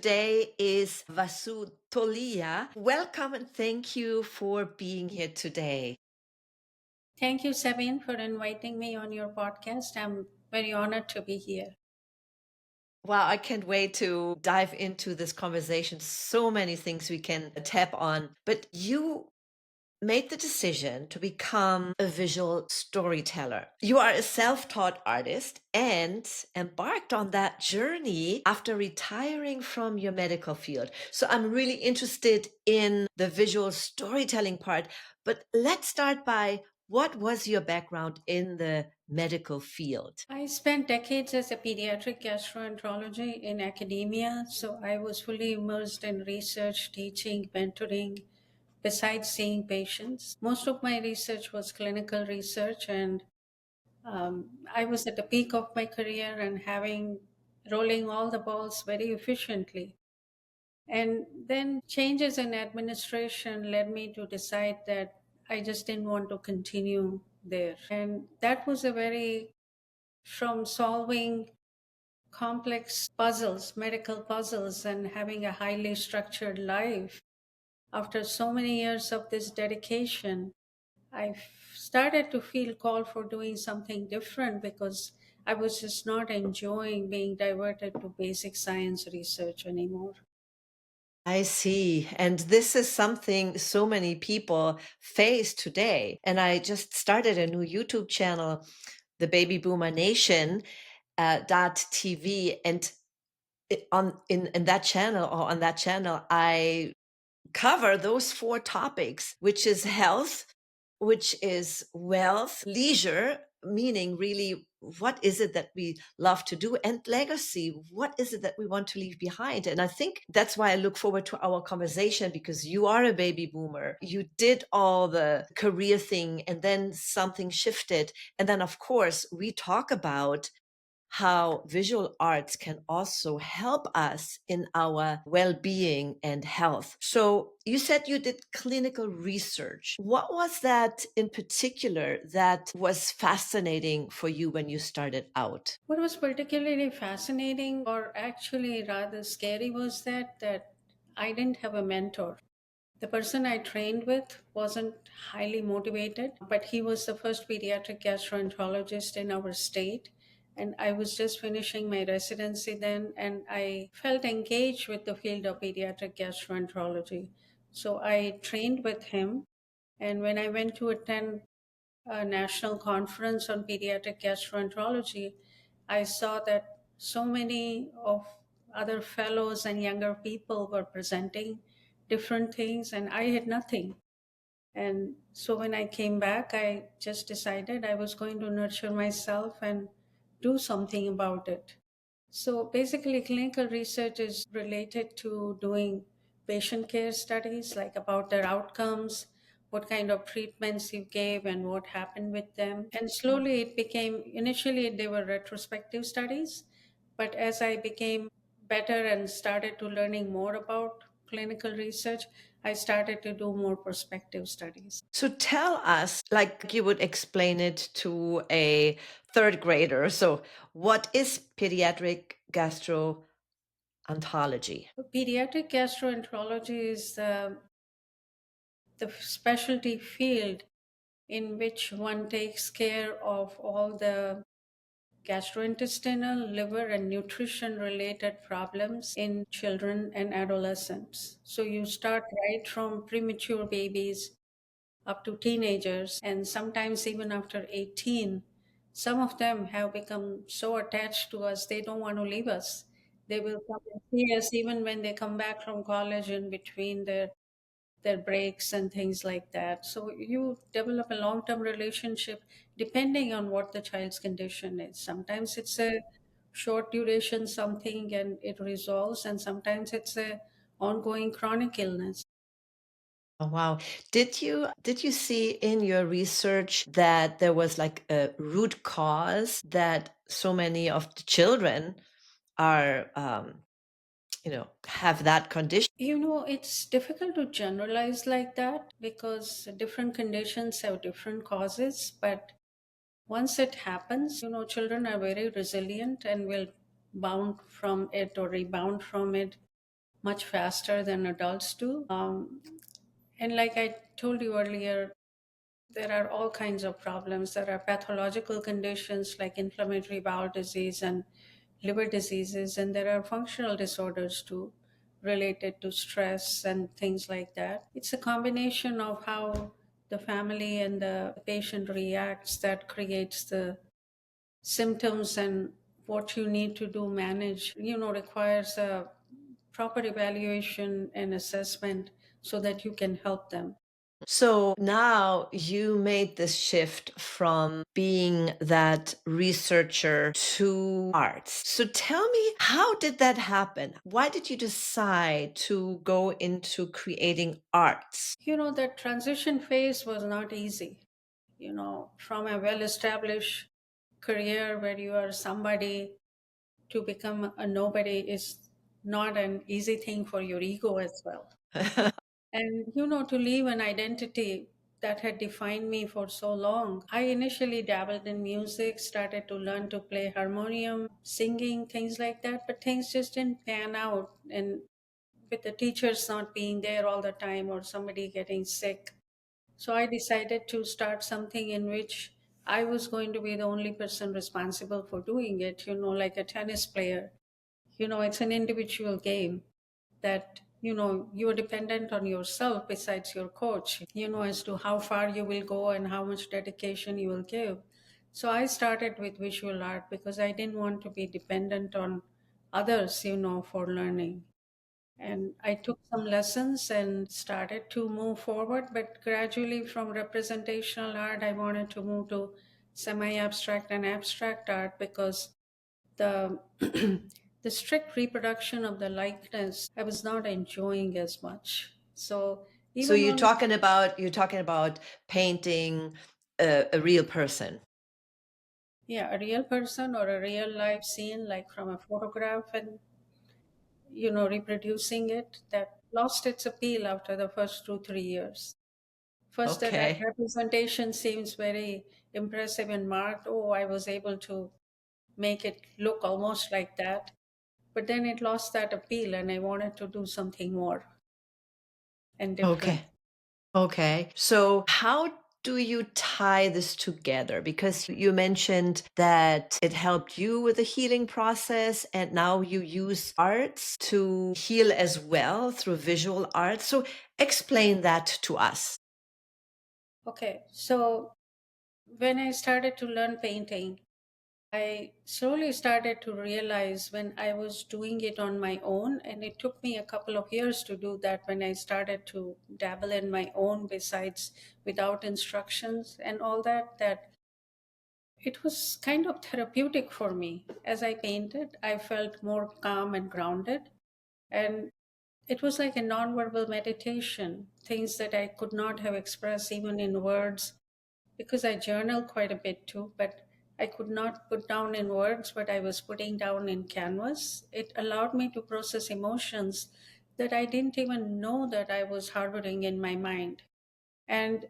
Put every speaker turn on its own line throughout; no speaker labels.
today is Vasu. Welcome and thank you for being here today.
Thank you, Sabine, for inviting me on your podcast. I'm very honored to be here.
Wow, I can't wait to dive into this conversation. So many things we can tap on. But you made the decision to become a visual storyteller. You are a self taught artist and embarked on that journey after retiring from your medical field. So I'm really interested in the visual storytelling part. But let's start by what was your background in the medical field?
I spent decades as a pediatric gastroenterology in academia, so I was fully immersed in research, teaching, mentoring, besides seeing patients. Most of my research was clinical research, and I was at the peak of my career and having rolling all the balls very efficiently. And then changes in administration led me to decide that I just didn't want to continue there. And that was a very, from solving complex puzzles, medical puzzles, and having a highly structured life, after so many years of this dedication, started to feel called for doing something different because I was just not enjoying being diverted to basic science research anymore.
I see. And this is something so many people face today. And I just started a new YouTube channel, the Baby Boomer Nation dot TV, and in that channel or on that channel, I cover those four topics, which is health, which is wealth, leisure, meaning really what is it that we love to do, and legacy, what is it that we want to leave behind. And I think that's why I look forward to our conversation, because you are a baby boomer. You did all the career thing and then something shifted. And then, of course, we talk about how visual arts can also help us in our well-being and health. So you said you did clinical research. What was that in particular that was fascinating for you when you started out?
What was particularly fascinating or actually rather scary was that I didn't have a mentor. The person I trained with wasn't highly motivated, but he was the first pediatric gastroenterologist in our state. And I was just finishing my residency then, and I felt engaged with the field of pediatric gastroenterology. So I trained with him. And when I went to attend a national conference on pediatric gastroenterology, I saw that so many of other fellows and younger people were presenting different things, and I had nothing. And so when I came back, I just decided I was going to nurture myself and do something about it. So basically, clinical research is related to doing patient care studies, like about their outcomes, what kind of treatments you gave, and what happened with them. And slowly it became, initially, they were retrospective studies. But as I became better and started to learning more about clinical research, I started to do more prospective studies.
So tell us, like you would explain it to a third grader. So what is pediatric gastroenterology?
Pediatric gastroenterology is the specialty field in which one takes care of all the gastrointestinal, liver, and nutrition related problems in children and adolescents. So you start right from premature babies up to teenagers, and sometimes even after 18. Some of them have become so attached to us, they don't want to leave us. They will come and see us even when they come back from college in between their breaks and things like that. So you develop a long term relationship depending on what the child's condition is. Sometimes it's a short duration something and it resolves, and sometimes it's a ongoing chronic illness.
Oh, wow. Did you see in your research that there was like a root cause that so many of the children are, have that condition?
It's difficult to generalize like that because different conditions have different causes. But once it happens, children are very resilient and will bound from it or rebound from it. much faster than adults do. And like I told you earlier, there are all kinds of problems. There are pathological conditions like inflammatory bowel disease and liver diseases, and there are functional disorders too, related to stress and things like that. It's a combination of how the family and the patient reacts that creates the symptoms, and what you need to do manage, requires a proper evaluation and assessment so that you can help them.
So now you made this shift from being that researcher to arts. So tell me, how did that happen? Why did you decide to go into creating arts?
That transition phase was not easy. From a well established career where you are somebody to become a nobody is not an easy thing for your ego as well. And, to leave an identity that had defined me for so long. I initially dabbled in music, started to learn to play harmonium, singing, things like that, but things just didn't pan out. And with the teachers not being there all the time or somebody getting sick, so I decided to start something in which I was going to be the only person responsible for doing it, like a tennis player. It's an individual game that, you are dependent on yourself besides your coach, as to how far you will go and how much dedication you will give. So I started with visual art because I didn't want to be dependent on others, for learning. And I took some lessons and started to move forward, but gradually from representational art I wanted to move to semi abstract and abstract art, because the the strict reproduction of the likeness I was not enjoying as much. So
So
even on,
you're talking about painting a real person.
yeah, a real person or a real life scene like from a photograph, and reproducing it, that lost its appeal after the first 2 3 years. First, the
Okay.
representation seems very impressive and marked. Oh, I was able to make it look almost like that. But then it lost that appeal, and I wanted to do something more and different.
Okay. Okay. So, how do you tie this together? Because you mentioned that it helped you with the healing process, and now you use arts to heal as well through visual arts. So, explain that to us.
Okay, so when I started to learn painting, I slowly started to realize when I was doing it on my own, and it took me a couple of years to do that when I started to dabble in my own, besides without instructions and all that, that it was kind of therapeutic for me. As I painted, I felt more calm and grounded. And it was like a nonverbal meditation, things that I could not have expressed even in words, because I journal quite a bit too, but I could not put down in words what I was putting down in canvas. It allowed me to process emotions that I didn't even know that I was harboring in my mind. And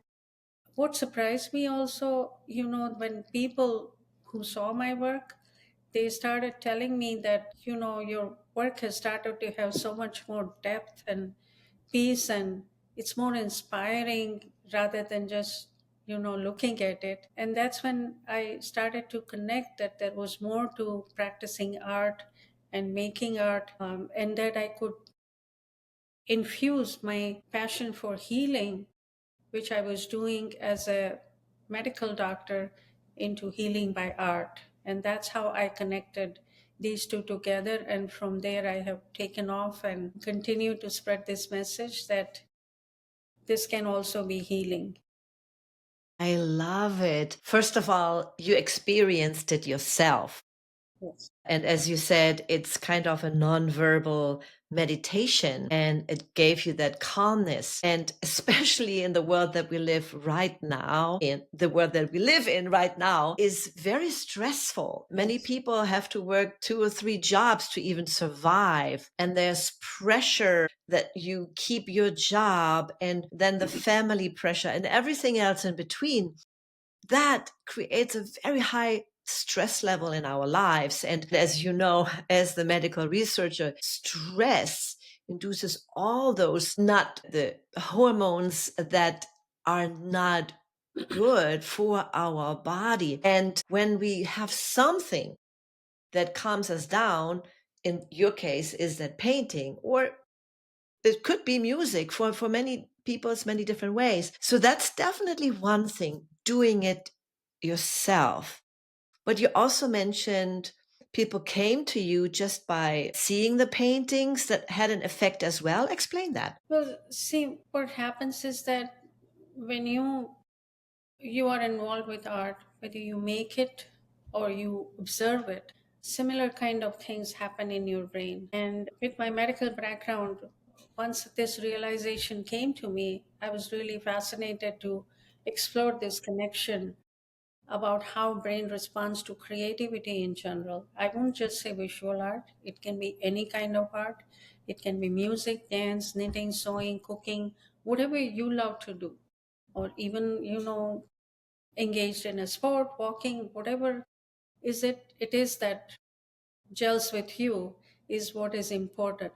what surprised me also, when people who saw my work, they started telling me that, your work has started to have so much more depth and peace, and it's more inspiring rather than just, looking at it. And that's when I started to connect that there was more to practicing art and making art, and that I could infuse my passion for healing, which I was doing as a medical doctor, into healing by art. And that's how I connected these two together. And from there, I have taken off and continue to spread this message that this can also be healing.
I love it. First of all, you experienced it yourself.
Yes.
And as you said, it's kind of a nonverbal meditation and it gave you that calmness. And especially in the world that we live right now, in the world that we live in right now is very stressful. Many
Yes.
people have to work 2 or 3 jobs to even survive. And there's pressure that you keep your job and then the family pressure and everything else in between that creates a very high stress level in our lives. And as you know, as the medical researcher, stress induces all those, not the hormones that are not good for our body. And when we have something that calms us down, in your case, is that painting, or it could be music for many people, it's many different ways. So that's definitely one thing, doing it yourself. But you also mentioned people came to you just by seeing the paintings that had an effect as well. Explain that.
Well, see, what happens is that when you are involved with art, whether you make it or you observe it, similar kind of things happen in your brain. And with my medical background, once this realization came to me, I was really fascinated to explore this connection about how brain responds to creativity in general. I won't just say visual art, it can be any kind of art. It can be music, dance, knitting, sewing, cooking, whatever you love to do. Or even, engaged in a sport, walking, whatever it is that gels with you is what is important.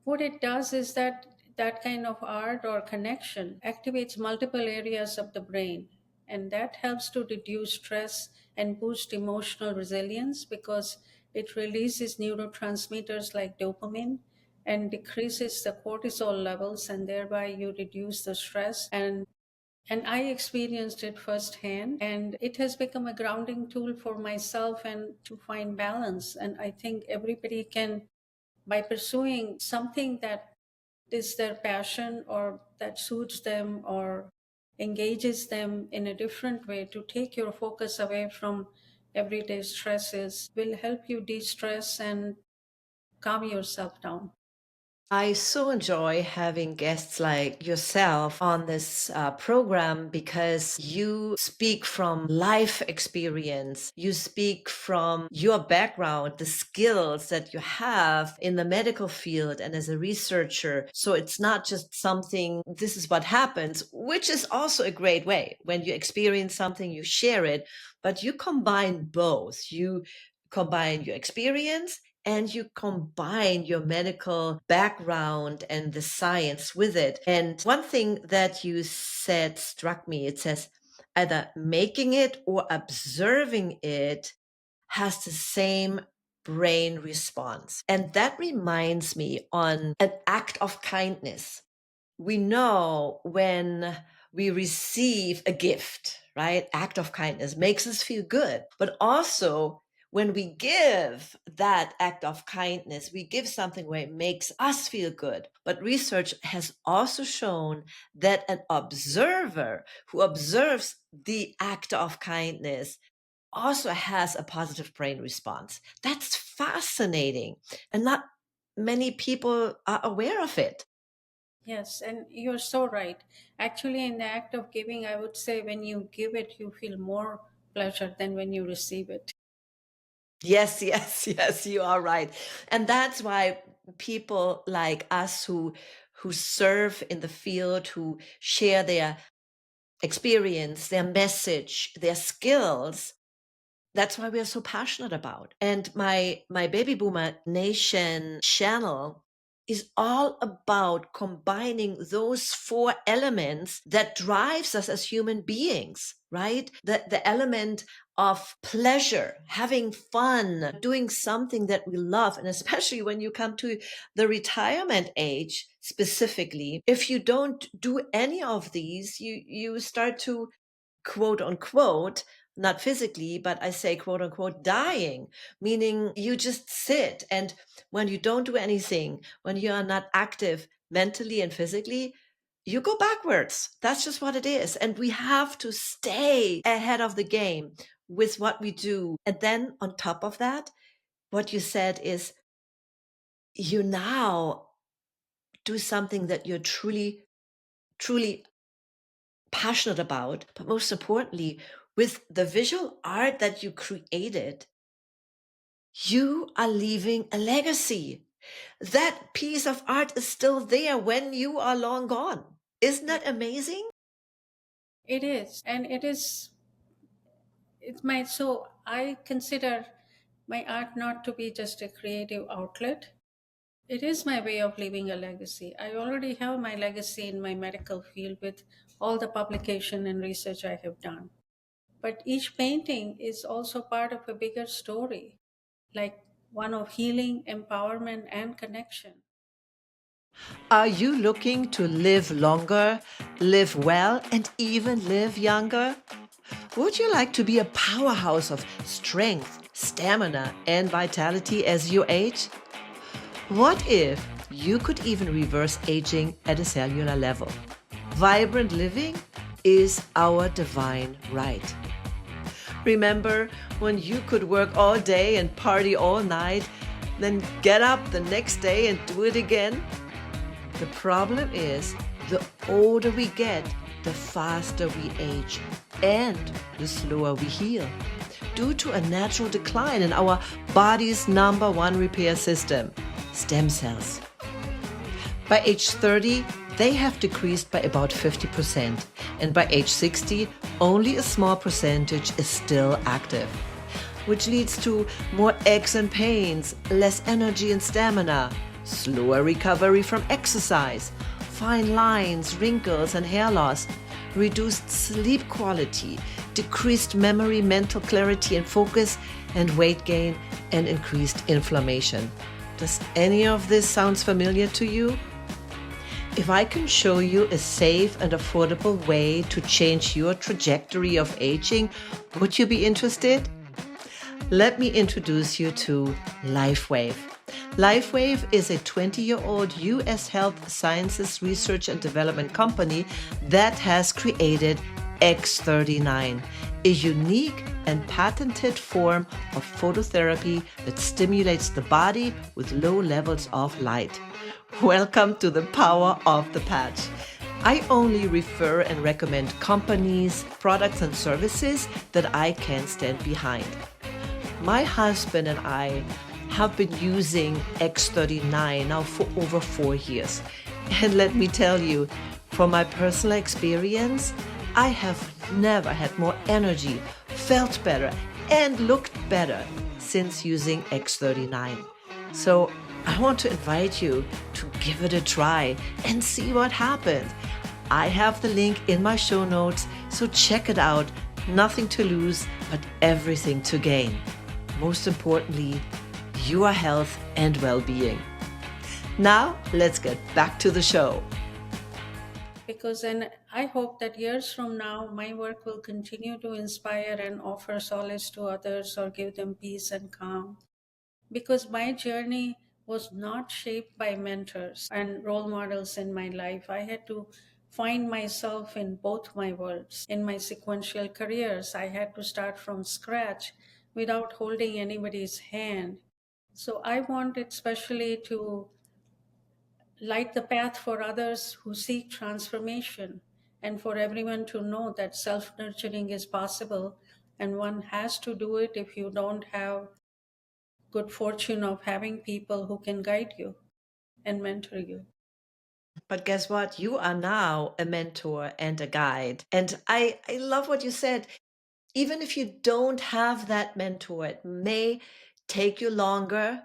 What it does is that that kind of art or connection activates multiple areas of the brain, and that helps to reduce stress and boost emotional resilience because it releases neurotransmitters like dopamine and decreases the cortisol levels, and thereby you reduce the stress. And I experienced it firsthand, and it has become a grounding tool for myself and to find balance. And I think everybody can, by pursuing something that is their passion or that suits them or engages them in a different way, to take your focus away from everyday stresses will help you de stress and calm yourself down.
I so enjoy having guests like yourself on this program because you speak from life experience. You speak from your background, the skills that you have in the medical field and as a researcher. So it's not just something, this is what happens, which is also a great way. When you experience something, you share it, but you combine both. You combine your experience and you combine your medical background and the science with it. And one thing that you said struck me. It says either making it or observing it has the same brain response. And that reminds me on an act of kindness. We know when we receive a gift, right? Act of kindness makes us feel good. But also, when we give that act of kindness, we give something where it makes us feel good. But research has also shown that an observer who observes the act of kindness also has a positive brain response. That's fascinating. And not many people are aware of it.
Yes, and you're so right. Actually, in the act of giving, I would say when you give it, you feel more pleasure than when you receive it.
Yes, yes, yes, you are right. And that's why people like us who serve in the field, who share their experience, their message, their skills, that's why we are so passionate about. And my Baby Boomer Nation channel is all about combining those four elements that drives us as human beings, right? The element of pleasure, having fun, doing something that we love. And especially when you come to the retirement age specifically, if you don't do any of these, you start to quote unquote, not physically, but I say quote unquote dying, meaning you just sit. And when you don't do anything, when you are not active mentally and physically, you go backwards. That's just what it is. And we have to stay ahead of the game with what we do. And then on top of that, what you said is you now do something that you're truly, truly passionate about, but most importantly, with the visual art that you created, you are leaving a legacy. That piece of art is still there when you are long gone. Isn't
Yeah,
that amazing?
it is. And it might, so I consider my art not to be just a creative outlet. It is my way of leaving a legacy. I already have my legacy in my medical field with all the publication and research I have done. But each painting is also part of a bigger story, like one of healing, empowerment, and connection.
Are you looking to live longer, live well, and even live younger? Would you like to be a powerhouse of strength, stamina, and vitality as you age? What if you could even reverse aging at a cellular level? Vibrant living is our divine right. Remember when you could work all day and party all night, then get up the next day and do it again? The problem is, the older we get, the faster we age and the slower we heal due to a natural decline in our body's number one repair system, stem cells. By age 30, they have decreased by about 50%, and by age 60, only a small percentage is still active, which leads to more aches and pains, less energy and stamina, slower recovery from exercise, fine lines, wrinkles, and hair loss, reduced sleep quality, decreased memory, mental clarity and focus, and weight gain, and increased inflammation. Does any of this sound familiar to you? If I can show you a safe and affordable way to change your trajectory of aging, would you be interested? Let me introduce you to LifeWave. LifeWave is a 20-year-old US health sciences research and development company that has created X39, a unique and patented form of phototherapy that stimulates the body with low levels of light. Welcome to the power of the patch. I only refer and recommend companies, products, and services that I can stand behind. My husband and I have been using X39 now for over 4 years. And let me tell you, from my personal experience, I have never had more energy, felt better, and looked better since using X39. So I want to invite you to give it a try and see what happens. I have the link in my show notes, so check it out. Nothing to lose, but everything to gain. Most importantly, your health and well-being. Now, let's get back to the show.
Because, and I hope that years from now, my work will continue to inspire and offer solace to others or give them peace and calm. Because my journey was not shaped by mentors and role models in my life. I had to find myself in both my worlds. In my sequential careers, I had to start from scratch without holding anybody's hand. So I want especially to light the path for others who seek transformation and for everyone to know that self nurturing is possible and one has to do it if you don't have good fortune of having people who can guide you and mentor you.
But guess what? You are now a mentor and a guide. And I love what you said. Even if you don't have that mentor, it may take you longer,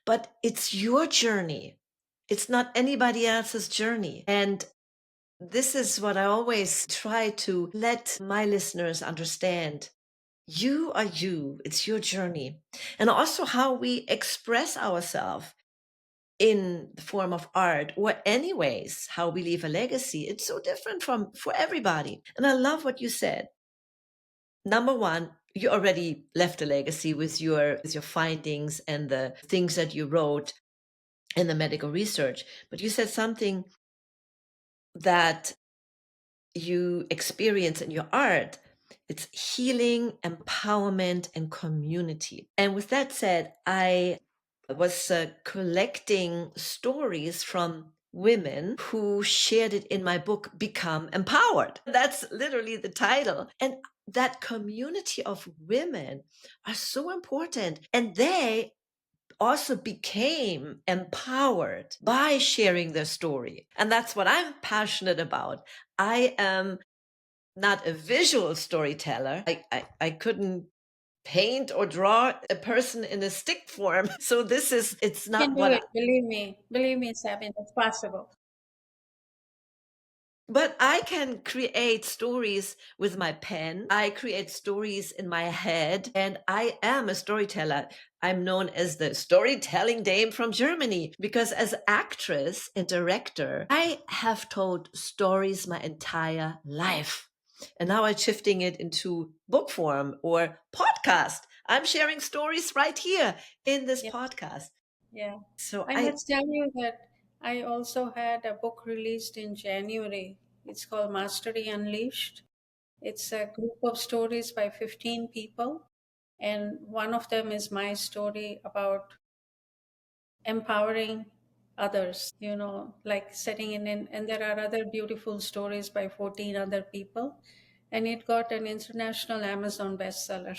but it's your journey. It's not anybody else's journey. And this is what I always try to let my listeners understand. You are you, it's your journey. And also how we express ourselves in the form of art, or anyways how we leave a legacy, it's so different from for everybody. And I love what you said. Number one, you already left a legacy with your findings and the things that you wrote in the medical research. But you said something that you experience in your art. It's healing, empowerment, and community. And with that said, I was collecting stories from women who shared it in my book, Become Empowered. That's literally the title. And that community of women are so important. And they also became empowered by sharing their story. And that's what I'm passionate about. I am not a visual storyteller. I couldn't paint or draw a person in a stick form. So it's
You can
not
do
what
it. Believe me. Believe me, Sabine, it's possible.
but I can create stories with my pen. I create stories in my head, and I am a storyteller. I'm known as the storytelling dame from Germany because as actress and director, I have told stories my entire life. And now I'm shifting it into book form or podcast. I'm sharing stories right here in this
Yeah.
podcast.
Yeah.
So
I
I
must tell you that I also had a book released in January. It's called Mastery Unleashed. It's a group of stories by 15 people. And one of them is my story about empowering others, like setting in, and there are other beautiful stories by 14 other people. And it got an international Amazon bestseller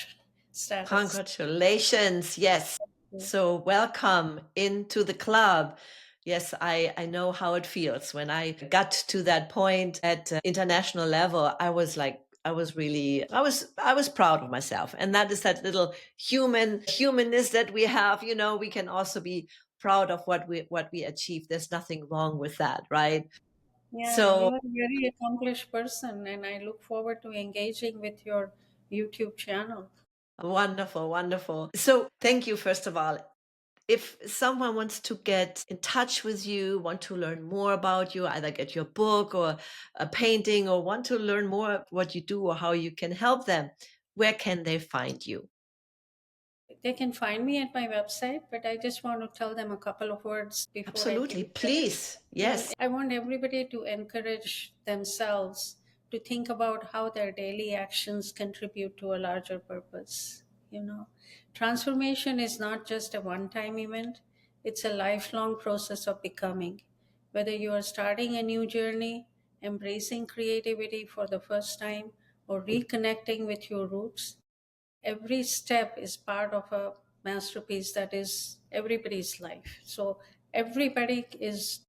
status.
Congratulations. Yes. So welcome into the club. Yes, I know how it feels. When I got to that point at international level, I was like, I was proud of myself. And that is that little humanness that we have. We can also be proud of what we achieve. There's nothing wrong with that, right?
Yeah,
So
you are a very accomplished person, and I look forward to engaging with your YouTube channel.
wonderful, wonderful. So thank you, first of all. If someone wants to get in touch with you, want to learn more about you, either get your book or a painting, or want to learn more what you do or how you can help them, where can they find you?
They can find me at my website, but I just want to tell them a couple of words before I
Absolutely.
give them.
Please.
Well,
Yes.
I want everybody to encourage themselves to think about how their daily actions contribute to a larger purpose. You know, transformation is not just a one time event, it's a lifelong process of becoming. Whether you are starting a new journey, embracing creativity for the first time, or reconnecting with your roots, every step is part of a masterpiece that is everybody's life. So everybody is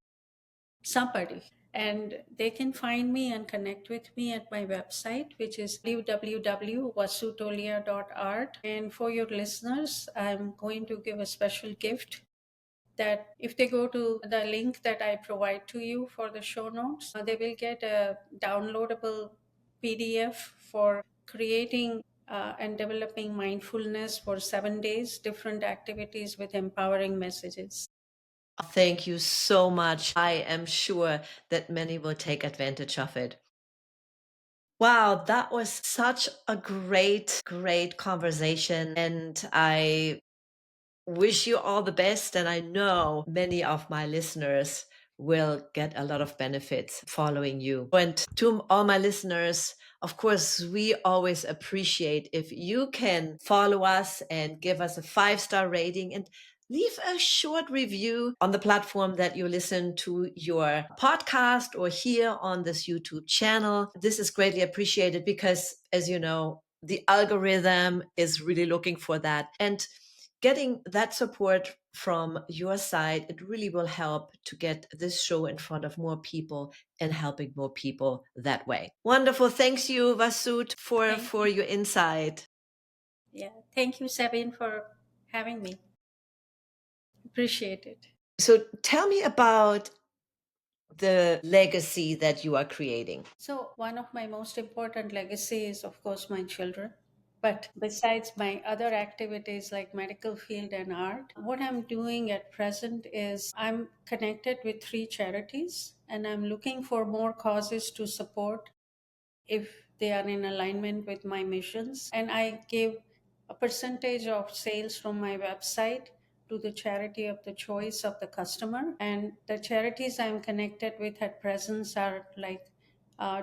somebody, and they can find me and connect with me at my website, which is www.vasutolia.art. And for your listeners, I'm going to give a special gift that if they go to the link that I provide to you for the show notes, they will get a downloadable PDF for creating and developing mindfulness for 7 days, different activities with empowering messages.
Thank you so much. I am sure that many will take advantage of it. Wow, that was such a great conversation. And I wish you all the best. And I know many of my listeners will get a lot of benefits following you. And to all my listeners, of course, we always appreciate if you can follow us and give us a 5-star rating and leave a short review on the platform that you listen to your podcast or here on this YouTube channel. This is greatly appreciated because, as you know, the algorithm is really looking for that. And getting that support from your side, it really will help to get this show in front of more people and helping more people that way. Wonderful. Thanks you, Vasut,
Thank
for
you.
your insight.
Yeah. Thank you, Sabine, for having me. Appreciate it.
So tell me about the legacy that you are creating.
So, one of my most important legacy is, of course, my children. But besides my other activities like medical field and art, what I'm doing at present is I'm connected with three charities and I'm looking for more causes to support if they are in alignment with my missions. And I give a percentage of sales from my website to the charity of the choice of the customer. And the charities I'm connected with at present are like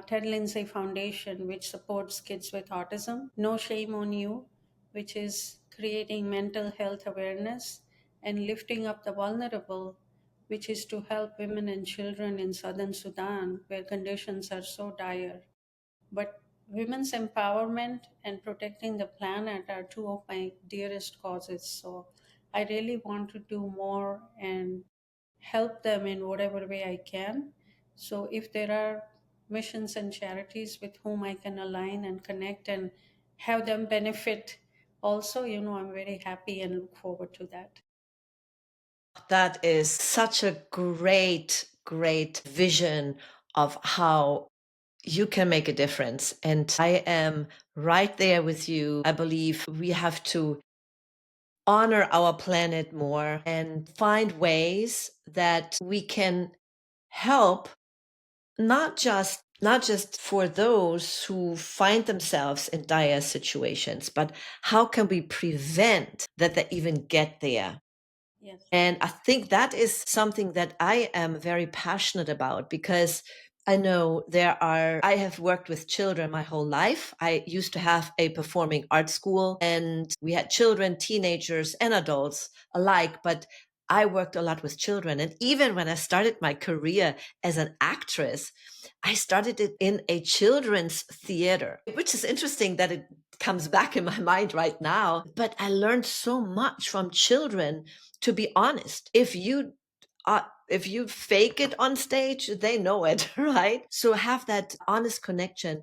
Ted Lindsay Foundation, which supports kids with autism, No Shame on You, which is creating mental health awareness and lifting up the vulnerable, which is to help women and children in southern Sudan where conditions are so dire. But women's empowerment and protecting the planet are two of my dearest causes. So I really want to do more and help them in whatever way I can. So if there are missions and charities with whom I can align and connect and have them benefit also, I'm very happy and look forward to that.
That is such a great vision of how you can make a difference. And I am right there with you. I believe we have to honor our planet more and find ways that we can help, not just for those who find themselves in dire situations, but how can we prevent that they even get there?
Yes.
And I think that is something that I am very passionate about because I know I have worked with children my whole life. I used to have a performing arts school and we had children, teenagers, and adults alike, but I worked a lot with children. And even when I started my career as an actress, I started it in a children's theater, which is interesting that it comes back in my mind right now. But I learned so much from children, to be honest. If you fake it on stage, they know it, right? So have that honest connection.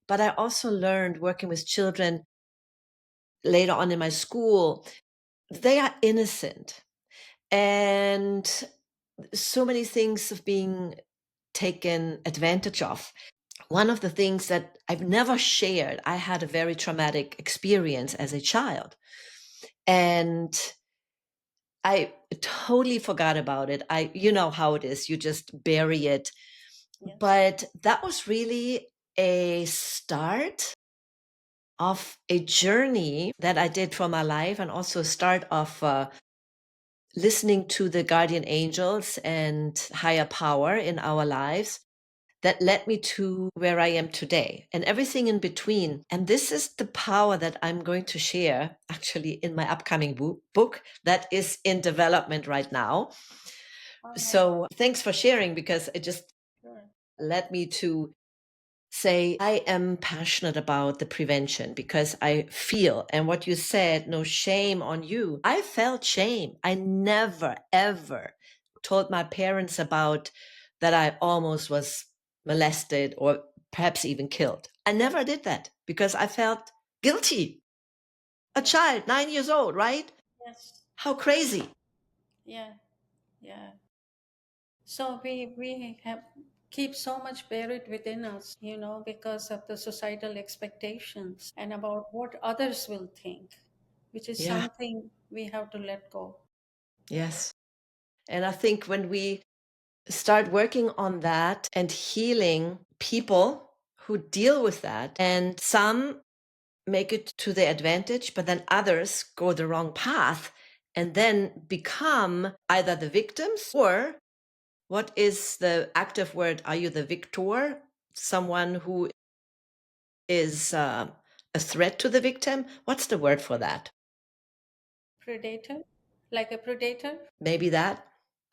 But I also learned working with children later on in my school, they are innocent. And so many things of being taken advantage of. One of the things that I've never shared, I had a very traumatic experience as a child. And I totally forgot about it. You know how it is, you just bury it.
Yes.
But that was really a start of a journey that I did for my life, and also a start of listening to the guardian angels and higher power in our lives that led me to where I am today and everything in between. And this is the power that I'm going to share actually in my upcoming book that is in development right now.
Oh,
So thanks for sharing, because it just
sure.
led me to say I am passionate about the prevention, because I feel, and what you said, no shame on you. I felt shame. I never, ever told my parents about that I almost was molested or perhaps even killed. I never did that because I felt guilty. A
Yes.
child, 9 years old, right?
Yes.
How crazy.
Yeah. Yeah. So we have keep so much buried within us, because of the societal expectations and about what others will think, which is
Yeah.
something we have to let go.
Yes. And I think when we start working on that and healing people who deal with that, and some make it to their advantage, but then others go the wrong path and then become either the victims, or what is the active word? Are you the victor? Someone who is a threat to the victim? What's the word for that?
Predator, like a predator,
Maybe that.
or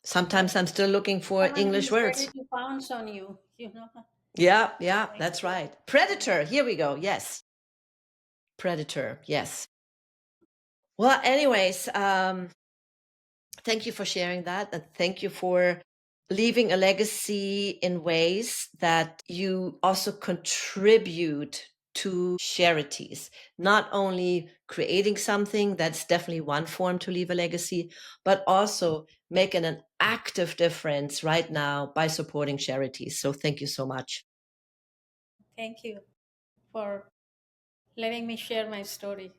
Sometimes I'm still looking for
someone who
English
is
words.
ready to pounce on you.
Yeah, yeah,
Like,
that's right.
yeah.
Predator. Here we go. Yes. Predator. Yes. Well, anyways, thank you for sharing that. And thank you for leaving a legacy in ways that you also contribute to charities. Not only creating something, that's definitely one form to leave a legacy, but also making an active difference right now by supporting charities. So thank you so much.
Thank you for letting me share my story.